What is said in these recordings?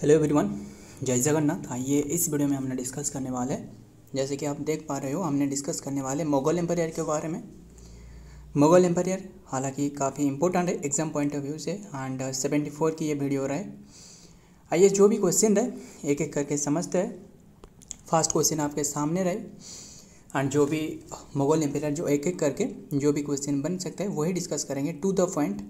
Hello everyone, जय जगन्नाथ। आइए इस वीडियो में हमने डिस्कस करने वाले, जैसे कि आप देख पा रहे हो, हमने डिस्कस करने वाले मुगल एम्पायर के बारे में। मुगल एम्पायर हालांकि काफ़ी इंपॉर्टेंट है एग्जाम पॉइंट ऑफ व्यू से, एंड 74 की ये वीडियो रहा है। आइए जो भी क्वेश्चन रहे एक एक करके समझते हैं। फर्स्ट क्वेश्चन आपके सामने रहे, एंड जो भी मुगल एम्पायर जो एक एक करके जो भी क्वेश्चन बन सकते हैं वही डिस्कस करेंगे। To the point,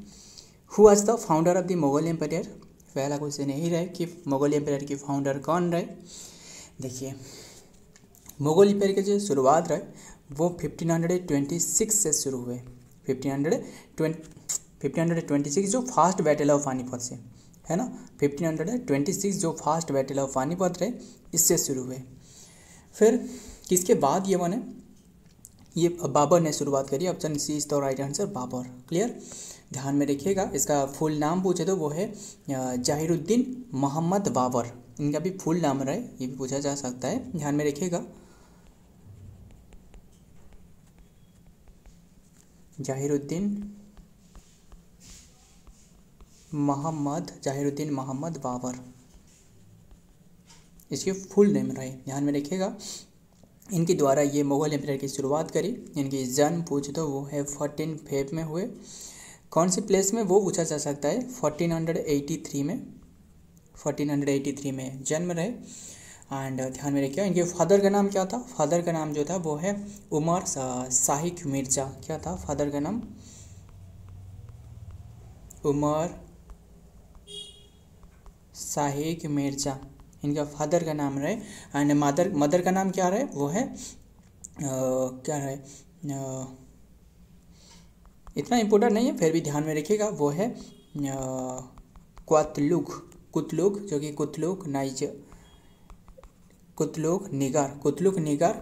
who was the founder of the Mughal empire. पहला क्वेश्चन यही रहे कि मुगल एम्पायर की फाउंडर कौन रहे। देखिए, मुगल एम्पायर की जो शुरुआत रहे वो 1526 से शुरू हुए। 1526 जो फास्ट बैटल ऑफ पानीपत से है ना, 1526 जो फास्ट बैटल ऑफ पानीपत रहे इससे शुरू हुए। फिर किसके बाद ये बने, ये बाबर ने शुरुआत करी। Option C is the right answer, Babur. Clear, ध्यान में रखिएगा। इसका फुल नाम पूछे तो वो है जहीरुद्दीन मोहम्मद बाबर। इनका भी फुल नाम रहे, ये भी पूछा जा सकता है, ध्यान में रखिएगा। जहीरुद्दीन मोहम्मद बाबर, इसके फुल नेम रहे, ध्यान में रखिएगा। इनके द्वारा ये मुगल एम्पायर की शुरुआत करी। इनकी जन्म पूछे तो वो है 14 फेब में हुए। कौन सी प्लेस में वो पूछा जा सकता है, 1483 में जन्म रहे। एंड ध्यान में रखिए, इनके फादर का नाम क्या था। फादर का नाम जो था वो है उमर शाहिक मिर्जा। क्या था फादर का नाम, उमर शाहिक मिर्जा, इनका फादर का नाम रहे। एंड मदर का नाम क्या रहे, वो है क्या रहे, इतना इम्पोर्टेंट नहीं है, फिर भी ध्यान में रखिएगा। वो है कुतलुक, जो कि कुतलुक निगार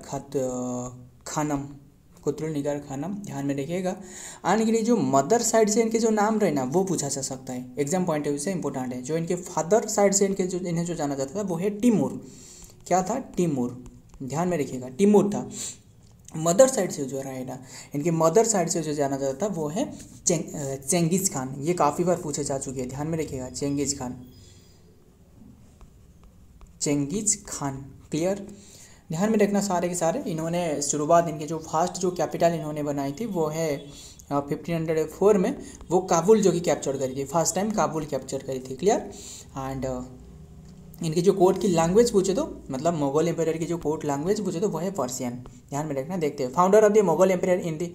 खानम, ध्यान में रखिएगा। आने के लिए जो मदर साइड से इनके जो नाम रहे ना वो पूछा जा सकता है, एग्जाम पॉइंट ऑफ व्यू से इंपॉर्टेंट है। जो इनके फादर साइड से इन्हें जो जाना जाता था वो है टिमूर। क्या था, टिमूर, ध्यान में रखिएगा, टिमूर था। मदर साइड से जो रहा है ना, इनके मदर साइड से जो जाना जाता था वो है चेंगिज खान। ये काफ़ी बार पूछे जा चुके हैं, ध्यान में रखिएगा, चेंगिज खान। क्लियर, ध्यान में रखना सारे के सारे। इन्होंने शुरुआत, इनके जो फास्ट जो कैपिटल इन्होंने बनाई थी वो है 1504 में वो काबुल जो कि कैप्चर करी थी, फर्स्ट टाइम काबुल कैप्चर करी थी। क्लियर, एंड इनकी जो कोर्ट की लैंग्वेज पूछे तो, मतलब मुगल एम्पायर की जो कोर्ट लैंग्वेज पूछे तो वो है पर्शियन, ध्यान में रखना। देखते हैं, founder of the Mughal empire in the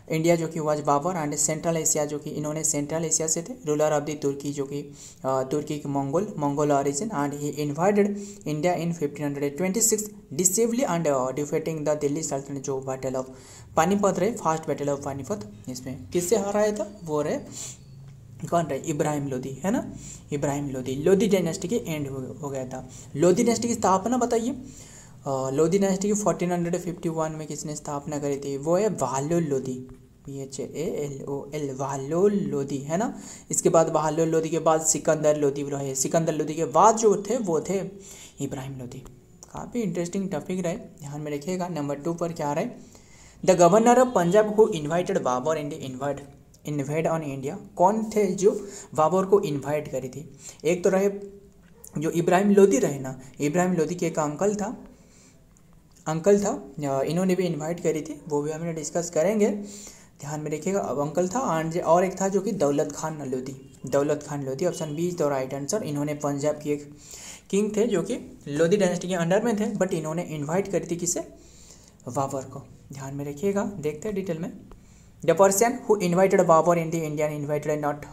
India जो कि was Babur. And central Asia, जो कि इन्होंने सेंट्रल एशिया से थे। रूलर ऑफ द तुर्की, जो कि तुर्की के Mongol origin. And he invited India in 1526 decisively and defeating the Delhi सल्तनत, जो बैटल ऑफ पानीपत रहे, फास्ट बैटल ऑफ पानीपत। इसमें किससे हराया था, वो रहे कौन रहे, इब्राहिम लोदी, है ना, इब्राहिम लोदी। लोदी डायनेस्टी के एंड हो गया था। लोदी डायनेस्टी की स्थापना बताइए। लोदी डायनेस्टी की 1451 में किसने स्थापना करी थी, वो है बहलोल लोदी, BHALOL, बहलोल लोदी, है ना। इसके बाद बहलोल लोदी के बाद सिकंदर लोदी रहे। सिकंदर लोदी के बाद जो थे वो थे इब्राहिम लोदी। काफ़ी इंटरेस्टिंग टॉपिक रहे, ध्यान में रखिएगा। नंबर 2 पर क्या रहे, the governor of Punjab who invited Babur in the invite on India. कौन थे जो बाबर को इन्वाइट करी थी। एक तो रहे जो इब्राहिम लोदी रहे ना, इब्राहिम लोदी के एक अंकल था, इन्होंने भी इन्वाइट करी थी, वो भी हमने डिस्कस करेंगे, ध्यान में रखिएगा। अब अंकल था, और एक था जो कि Daulat Khan Lodhi. Option B is the right answer. इन्होंने पंजाब की एक किंग थे जो कि लोधी डायनेस्टी के अंडर में थे, बट इन्होंने इन्वाइट करी थी किसे, बाबर को, ध्यान में रखिएगा। देखते हैं डिटेल में। The person who invited Babur in the Indian invited not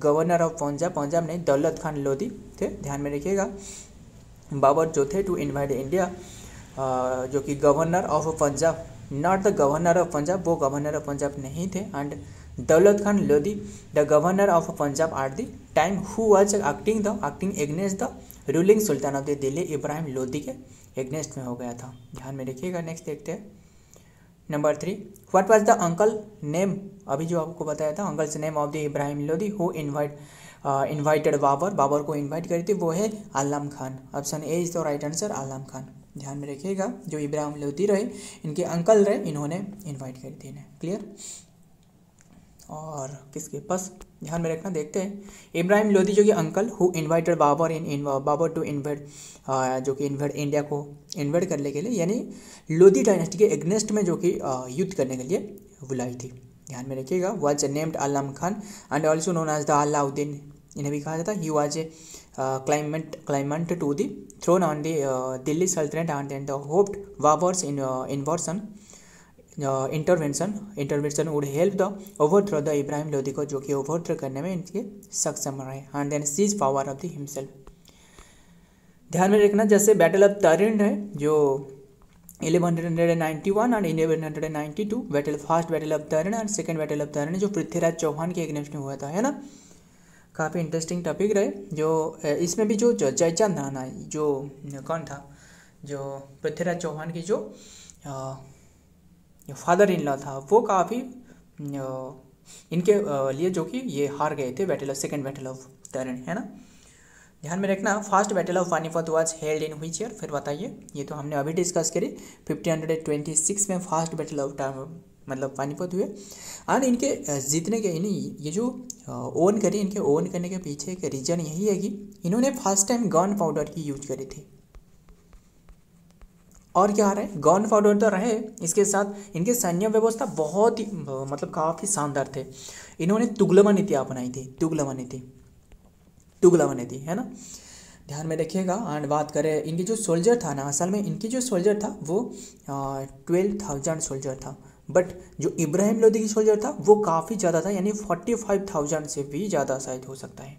governor of Punjab नहीं, दौलत खान लोधी थे, ध्यान में रखिएगा। बाबर जो थे टू इन्वाइट इंडिया, जो कि governor of Punjab, not the governor of Punjab, वो गवर्नर ऑफ पंजाब नहीं थे। एंड दौलत Khan Lodhi the governor of Punjab at the time who was acting against the ruling Sultan of the Delhi, Ibrahim Lodhi के एग्नेस्ट में हो गया था, ध्यान में रखिएगा। नेक्स्ट देखते हैं, number 3, what was the uncle name, अभी जो आपको बताया था, uncle's name of the Ibrahim Lodhi who invited Babur को इन्वाइट करी थी, वो है Alam Khan. Option A is the right answer, Alam Khan, ध्यान में रखिएगा। जो इब्राहिम लोधी रहे, इनके अंकल रहे, इन्होंने इन्वाइट करी थी इन्हें। क्लियर, और किसके पास, ध्यान में रखना। देखते हैं इब्राहिम लोदी जो कि uncle who invited Babur Babur to invade, जो कि इन्वेड इंडिया को इन्वेड करने के लिए, यानी लोदी डायनेस्टी के एग्नेस्ट में जो कि युद्ध करने के लिए बुलाई थी। ध्यान में रखिएगा। Was named Alam Khan and also known as the Alauddin, इन्हें भी कहा जाता है। He was a claimant to the throne on the Delhi Sultanate and then the hoped Babur's intervention would help the overthrow the Ibrahim Lodi को, जो कि overthrow करने में इनके सक्षम रहे, and then seize power of the himself। ध्यान में रखना जैसे बैटल ऑफ तरिन है जो 1191 और 1192, फर्स्ट बैटल ऑफ तरिन और सेकेंड बैटल ऑफ तरिन जो पृथ्वीराज चौहान के अगेंस्ट में हुआ था, है ना। काफ़ी इंटरेस्टिंग टॉपिक रहे। जो इसमें भी जो जयचंद था ना, जो कौन था, जो पृथ्वीराज चौहान की जो फादर इन लॉ था, वो काफ़ी इनके लिए जो कि ये हार गए थे सेकेंड बैटल ऑफ तरिन, है ना। ध्यान में रखना। First battle of Panipat was held in which year, फिर बताइए। ये तो हमने अभी डिस्कस करी, 1526 में फर्स्ट बैटल ऑफ पानीपत हुए। और इनके जीतने के ये जो ओन करी, इनके ओन करने के पीछे एक रीजन यही है कि इन्होंने फर्स्ट टाइम गन पाउडर की यूज करी थी। और क्या रहे, गन पाउडर तो रहे, इसके साथ इनके सैन्य व्यवस्था बहुत ही काफ़ी शानदार थे। इन्होंने तुगलमा नीति अपनाई थी, तुगलमा नीति, है ना। ध्यान में रखिएगा। एंड बात करें इनकी जो सोल्जर था ना, असल में इनकी जो सोल्जर था वो 12,000 सोल्जर था, बट जो इब्राहिम लोदी की सोल्जर था वो काफ़ी ज़्यादा था, यानी 45,000 से भी ज़्यादा शायद हो सकता है।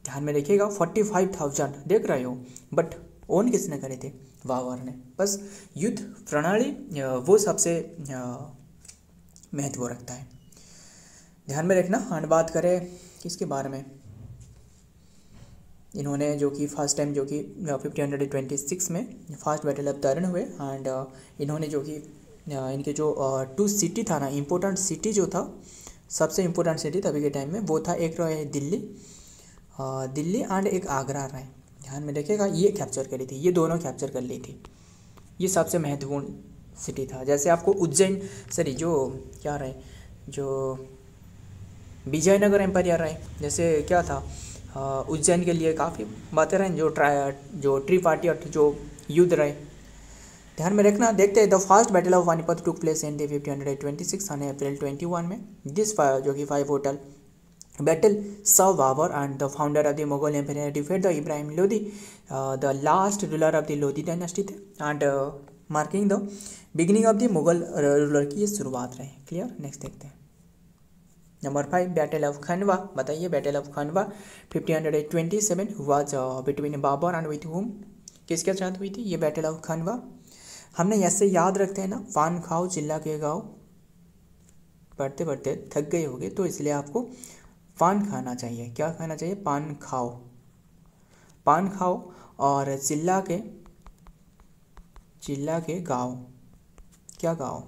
ध्यान में रखिएगा, 45,000 देख रहे हो, बट ओन किसने करे थे, बाबर ने। बस युद्ध प्रणाली वो सबसे महत्व रखता है, ध्यान में रखना। एंड बात करें किसके बारे में, इन्होंने जो कि फर्स्ट टाइम जो कि 1526 में फर्स्ट बैटल ऑफ तरिन हुए। एंड इन्होंने जो कि इनके जो 2 सिटी था ना, इम्पोर्टेंट सिटी जो था, सबसे इम्पोर्टेंट सिटी तभी के टाइम में वो था, एक रहे दिल्ली एंड एक आगरा रहे। ध्यान में रखिएगा, ये कैप्चर करी थी, ये दोनों कैप्चर कर ली थी। ये सबसे महत्वपूर्ण सिटी था। जैसे आपको उज्जैन जो क्या रहे, जो विजयनगर एम्पायर रहे, जैसे क्या था उज्जैन के लिए काफ़ी बातें रहे, जो ट्रिपार्टी जो युद्ध रहे। ध्यान में रखना। देखते हैं the first battle of Panipat took place in 1526 on April 21 में। दिस जो कि 5 hotel battle saw Babur and the founder of the Mughal Empire defeat the Ibrahim Lodi, the last ruler of the Lodi dynasty थे, and marking the beginning of the Mughal ruler की ये शुरुआत रहे। Clear. Next देखते हैं number 5 battle of Khanwa. बताइए battle of Khanwa 1527 was between Babur and with whom, किसके साथ हुई थी ये बैटल ऑफ खंडवा। हमने ऐसे याद रखते हैं ना, पान खाओ चिल्ला के गाओ, पढ़ते पढ़ते थक गए होगे, तो इसलिए आपको पान खाना चाहिए। क्या खाना चाहिए, पान खाओ और चिल्ला के गाओ। क्या गाओ,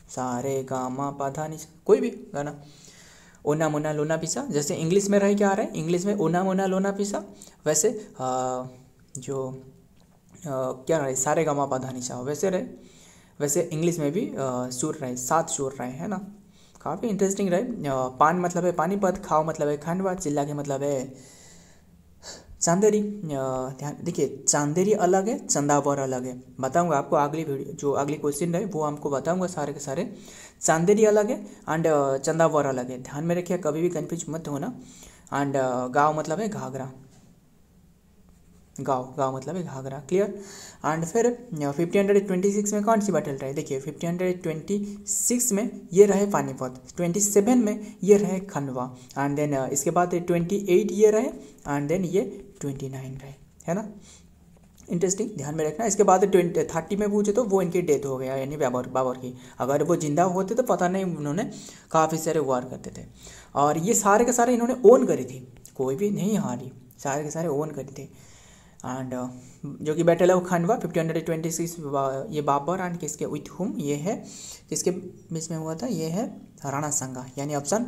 सारे गामा पाधा नि, कोई भी गाना। ओना मोना लोना पिसा, जैसे इंग्लिश में रहे क्या आ रहा है, इंग्लिश में ओना मोना लोना पिसा, वैसे क्या रहे, सारे गामा पाधा निशा वैसे रहे, वैसे इंग्लिश में भी सुर रहे, 7 सुर रहे, है ना। काफ़ी इंटरेस्टिंग रहे। पान मतलब है पानीपत, खाओ मतलब है खंडवा, चिल्ला के मतलब है चांदेरी। ध्यान देखिए, चांदेरी अलग है, चंदावर अलग है। बताऊंगा आपको अगली वीडियो, जो अगली क्वेश्चन रहे वो हमको बताऊंगा सारे के सारे। चांदेरी अलग है एंड चंदावर अलग है, ध्यान में रखिए, कभी भी कन्फ्यूज मत होना। एंड गाँव मतलब है घाघरा, गाँव मतलब है घाघरा। क्लियर। एंड फिर 1526 में कौन सी बैटल रहे, देखिए 1526 में ये रहे पानीपत, 27 में ये रहे खंडवा, एंड देन इसके बाद 28 ये रहे, एंड देन ये 29 रहे, है ना। इंटरेस्टिंग, ध्यान में रखना। इसके बाद 30 में पूछे तो वो इनकी डेथ हो गया, यानी बाबर की। अगर वो जिंदा होते तो पता नहीं, उन्होंने काफ़ी सारे वार करते थे। और ये सारे के सारे इन्होंने ओन करी थी, कोई भी नहीं हारी, सारे के सारे ओन करी थी। एंड जो कि बैटल ऑफ खंडवा 1526 ये बाबर एंड किसके विथ हुम, ये है किसके बीच में हुआ था, ये है राणा संगा, यानी option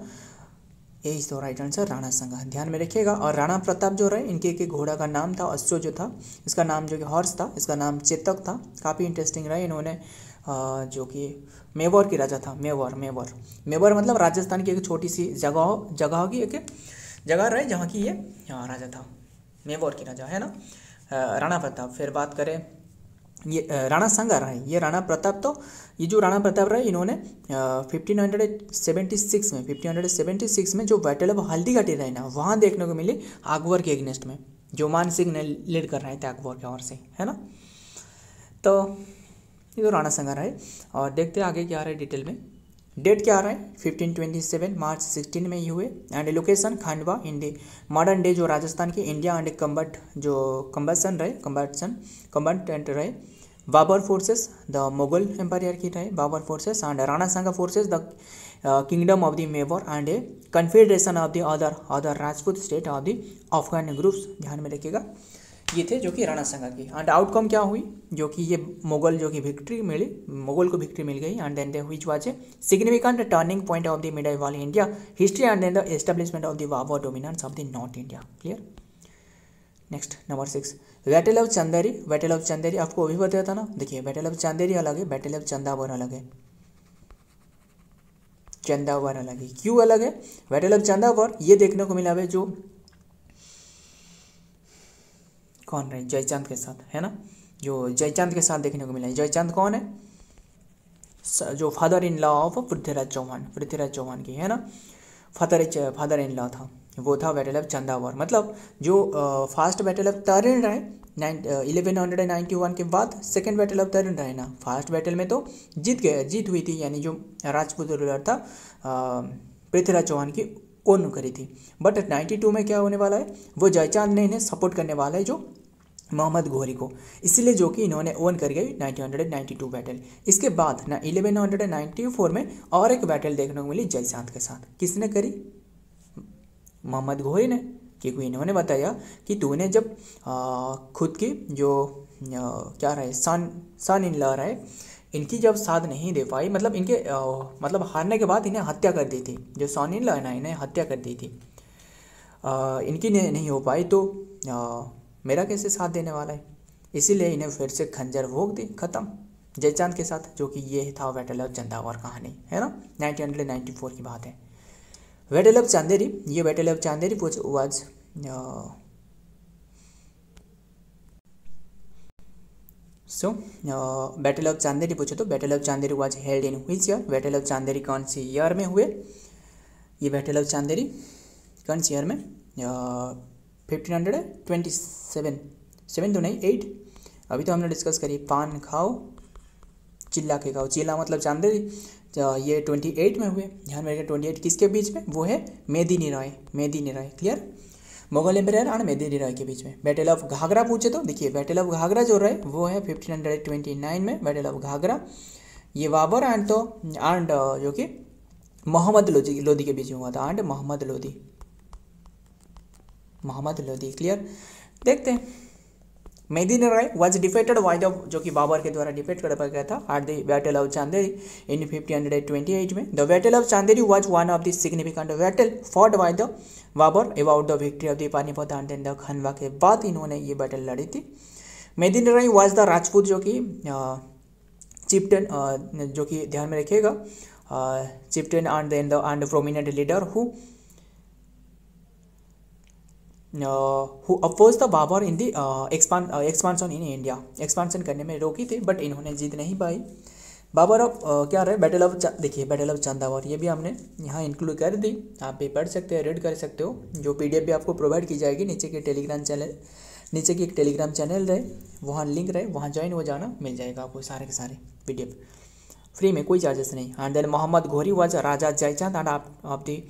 A is the right answer, Rana संगा। ध्यान में रखिएगा। और राणा प्रताप जो रहे, इनके एक घोड़ा का नाम था अश्व जो था, इसका नाम जो कि हॉर्स था, इसका नाम चेतक था। काफ़ी इंटरेस्टिंग रहा। इन्होंने जो कि मेवाड़ की राजा था। मेवाड़ मतलब राजस्थान की एक छोटी सी जगह की एक जगह रहे जहाँ की ये राजा था, मेवाड़ की राजा है ना, राणा प्रताप। फिर बात करें ये राणा सांगा रहा है, ये राणा प्रताप, तो ये जो राणा प्रताप रहे इन्होंने 1576 में जो बैटल ऑफ हल्दीघाटी रहे ना, वहाँ देखने को मिली अकबर के एगेंस्ट में, जो मान सिंह ने लीड कर रहे थे अकबर की ओर से, है ना। तो ये तो राणा सांगा रहा है। और देखते हैं आगे क्या आ रहा है डिटेल में। डेट क्या आ रहा है 1527 मार्च 16 में ये हुए। And location Khandwa in the modern day, जो राजस्थान के इंडिया एंड कम्बटेंट रहे। Babur forces the Mughal empire की रहे, Babur forces and Rana Sanga forces the kingdom of the Mewar and a confederation of the other Rajput state of the Afghan groups, ध्यान में रखिएगा। ये थे जो कि राणा सांगा की। एंड आउटकम क्या हुई, जो कि ये मुगल जो कि मुगल को विक्ट्री मिल गई। And then which was a significant turning point of the medieval India history and then the establishment of the Babur dominance of the north India. Clear. Next number 6, battle of Chanderi. Battle of Chanderi आपको अभी बताया था ना, देखिए battle of Chanderi अलग है, battle of Chandawar अलग है, चंदावर अलग है। क्यों अलग है? बैटल ऑफ चंदावर ये देखने को मिला है जो कौन रहे, जयचंद के साथ, है ना, जो जयचंद के साथ देखने को मिला है। जयचंद कौन है? जो father in law of Prithviraj Chauhan की, है ना, फादर इन लॉ था, वो था बैटल ऑफ चंदावर। मतलब जो फर्स्ट बैटल ऑफ तरिन रहे 1191 के बाद सेकेंड बैटल ऑफ तरिन रहे ना, फर्स्ट बैटल में तो जीत हुई थी, यानी जो राजपूत रूलर था पृथ्वीराज चौहान की ओन करी थी। बट 92 में क्या होने वाला है, वो जयचंद ने इन्हें सपोर्ट करने वाला है, जो मोहम्मद घोरी को, इसलिए जो कि इन्होंने ओन कर गई 1992 बैटल। इसके बाद ना 1194 में और एक बैटल देखने को मिली जयचंद के साथ। किसने करी? मोहम्मद घोरी ने, क्योंकि इन्होंने बताया कि तूने जब खुद की जो क्या रहे सन इन लॉ रहे, इनकी जब साथ नहीं दे पाई, मतलब इनके मतलब हारने के बाद इन्हें हत्या कर दी थी, जो सन इन लॉ है ना, इन्हें हत्या कर दी थी, इनकी नहीं हो पाई, तो मेरा कैसे साथ देने वाला है, इसीलिए इन्हें फिर से खंजर भोग दी, ख़त्म जयचंद के साथ, जो कि ये था बैटल ऑफ चंदावर कहानी, है ना, 1994 की बात है। बैटल ऑफ चांदेरी, ये battle of Chanderi was battle of Chanderi पूछे तो battle of Chanderi was held in which year, battle of Chanderi कौन सी ईयर में हुए? ये बैटल ऑफ चांदेरी कौन सी ईयर में? 1527 तो नहीं 8, अभी तो हमने डिस्कस करी। पान खाओ चिल्ला के खाओ, चिल्ला मतलब चांदेरी, ये 28 में हुए, ध्यान में रखिए। 28 किसके बीच में? वो है मेदिनी राय, क्लियर, मुगल एम्पायर और मेदिनी राय के बीच में। बैटल ऑफ घाघरा पूछे तो देखिए बैटल ऑफ घाघरा जो रहे वो है 1529 में, बैटल ऑफ घाघरा, ये बाबर एंड जो कि मोहम्मद लोधी के बीच में हुआ था, एंड मोहम्मद लोधी, क्लियर। देखते हैं, Medini Rai was defeated by the, जो कि बाबर के द्वारा डिफेट कर गया था at the battle of Chanderi in 1528 में। The battle of Chanderi was one of the significant battle fought by the Babur about the victory of the Panipat and then the Khanwa के बाद इन्होंने ये बैटल लड़ी थी। मेदिनी राय वाज द राजपूत, जो कि चिफ्टन, जो कि ध्यान में रखिएगा, chieftain and then the and prominent leader who oppose the Babur in the expansion in India, expansion करने में रोकी थी, बट इन्होंने जीत नहीं पाई। बाबर ऑफ क्या रहे, बैटल ऑफ देखिए बैटल ऑफ चंदावर, ये भी हमने यहाँ इंक्लूड कर दी, आप भी पढ़ सकते हो, रीड कर सकते हो, जो PDF भी आपको प्रोवाइड की जाएगी नीचे की टेलीग्राम चैनल, नीचे की एक टेलीग्राम चैनल रहे, वहाँ लिंक रहे, वहाँ ज्वाइन हो जाना, मिल जाएगा आपको सारे के सारे PDF फ्री में, कोई चार्जेस नहीं। And then Mohammad Ghori was Raja Jaichand and of the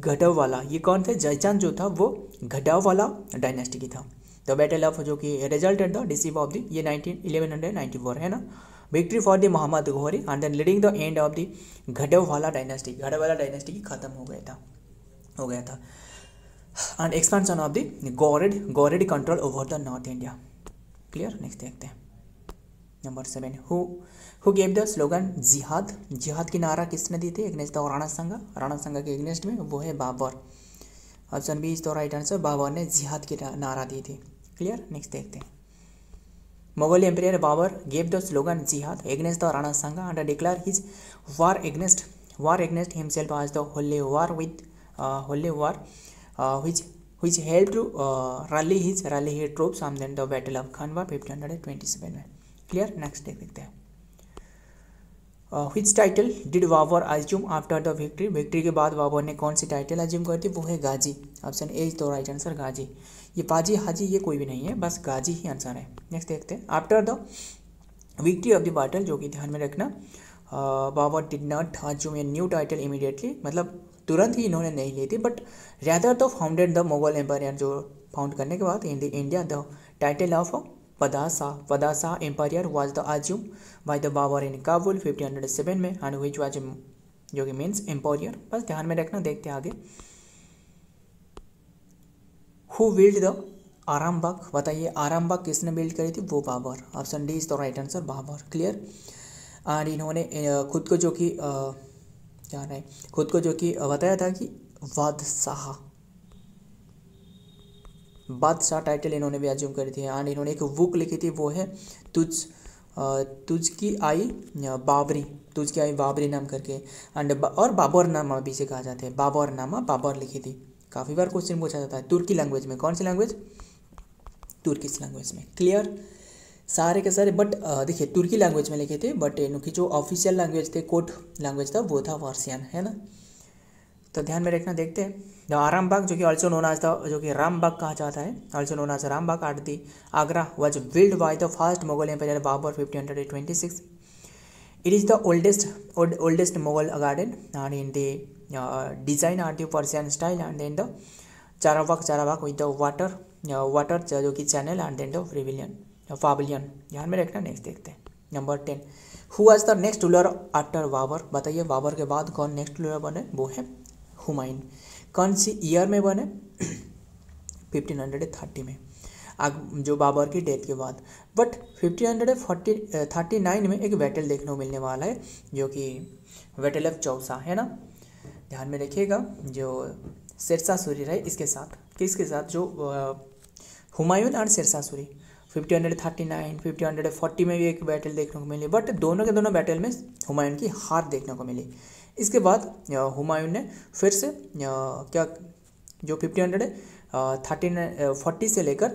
Gahadavala, ये कौन थे? जयचंद जो था वो गढ़व वाला डायनेस्टी की था। द बैटल ऑफ, जो कि resulted the decisive of the, ये 1194 है ना, victory for the Mohammad Ghori and then leading the end of the Gahadavala dynasty, गढ़व वाला डायनेस्टी की खत्म हो गया था and expansion of the Ghurid control over the north India. Clear. Next देखते हैं number 7, who gave the slogan जिहाद, जिहाद की नारा किसने दी थी एग्नेस्ट द राणा सांगा के एग्नेस्ट में? वो है Babur. Option B is the right answer, Babur ने जिहाद की नारा दी थी। क्लियर। नेक्स्ट देखते हैं Mughal Emperor Babur gave the slogan Jihad against the Rana Sangha and declared his war against himself as the holy war, which helped to rally his troops and then the Battle of Khanwa 1527 में. Clear? Next देखते हैं. Which title did Babur assume after the victory? Victory के बाद बाबर ने कौन सी title assume कर दी? वो है गाजी. Option A is the right answer, गाजी. ये पाजी हाजी ये कोई भी नहीं है, बस गाजी ही आंसर है. नेक्स्ट देखते हैं. After the victory of the battle, जो कि ध्यान में रखना, Babur did not assume a new title immediately, मतलब तुरंत ही इन्होंने नहीं ली थी, but rather the founded the Mughal empire, जो फाउंड करने के बाद in the India the title of Padasa Empire was the assumed by the Babur in Kabul 1507 में, and which was जो कि मीन्स एम्पायर. बस ध्यान में रखना. देखते हैं आगे. Who built the Arambagh? बताइए आरामबाग किसने बिल्ड करी थी? वो Babur. Option D is the right answer, Babur. Clear. And इन्होंने खुद को जो कि क्या है, खुद को जो कि बताया था कि बादशाह टाइटल इन्होंने भी अज्यूम करी थी. एंड इन्होंने एक बुक लिखी थी, वो है तुझ की आई बाबरी नाम करके. एंड और बाबर नामा भी से कहा जाता है. बाबर नामा बाबर लिखी थी. काफ़ी बार क्वेश्चन पूछा जाता है. तुर्की लैंग्वेज में. कौन सी लैंग्वेज? तुर्किश लैंग्वेज में. क्लियर. सारे के सारे. बट देखिए तुर्की लैंग्वेज में लिखे थे, बट इनकी जो ऑफिशियल लैंग्वेज थे, कोड लैंग्वेज था, वो था पर्शियन, है ना. तो ध्यान में रखना. देखते हैं. द आरामबाग, जो कि ऑल्सो नोन एज द, जो कि रामबाग कहा जाता है, also known as Rambagh at the Agra, was build by the first Mughal empire Babur 1526. It is the oldest Mughal garden and in the design are the Persian style and then the Charbagh with the water जो कि channel and then the pavilion. ध्यान में रखना. Next देखते हैं. Number 10. Who was the next ruler after Babur? बताइए बाबर के बाद कौन नेक्स्ट रूलर बने? वो है हुमायूं. कौन सी ईयर में बने? 1530 में, जो बाबर की डेथ के बाद. बट 1539 में एक बैटल देखने को मिलने वाला है, जो कि बैटल ऑफ चौसा, है ना. ध्यान में रखिएगा. जो शेरशाह सूरी रहे, इसके साथ किसके साथ? जो हुमायूं और शेरशाह सूरी. 1539 1540 में भी एक बैटल देखने को मिली, बट दोनों के दोनों बैटल में हुमायूं की हार देखने को मिली. इसके बाद हुमायूं ने फिर से क्या, जो 1540 से लेकर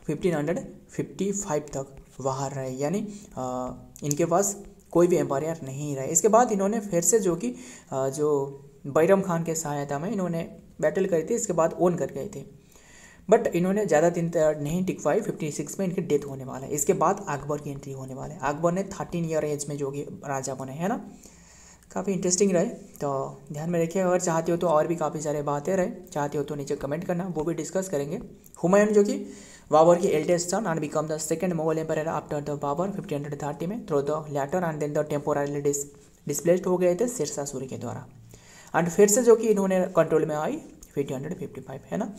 1555 तक बाहर रहे, यानी इनके पास कोई भी एम्पायर नहीं रहे. इसके बाद इन्होंने फिर से जो कि जो बैरम खान के सहायता में इन्होंने बैटल करी थी, इसके बाद ओन कर गए थे, बट इन्होंने ज़्यादा दिन नहीं टिक पाई. 56 में इनकी डेथ होने वाला है. इसके बाद अकबर की एंट्री होने वाला है. अकबर ने 13 ईयर एज में जो कि राजा बने, है ना. काफ़ी इंटरेस्टिंग रहे. तो ध्यान में रखिए. अगर चाहते हो तो और भी काफ़ी सारे बातें रहे, चाहते हो तो नीचे कमेंट करना, वो भी डिस्कस करेंगे. हुमायूं जो कि बाबर की eldest son and become the second Mughal empire after the Babur 1530 में through the latter and then the temporarily displaced हो गए थे शेरशाह सूरी के द्वारा. एंड फिर से जो कि इन्होंने कंट्रोल में आई 1555, है ना.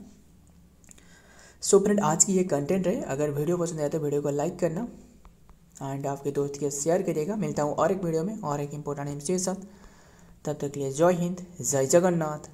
सो फ्रेंड, आज की ये कंटेंट रहे. अगर वीडियो पसंद आए तो वीडियो को लाइक करना एंड आपके दोस्त के शेयर करिएगा. मिलता हूँ और एक वीडियो में और एक इंपॉर्टेंट इन्फो के साथ. तब तक के लिए जय हिंद, जय जगन्नाथ.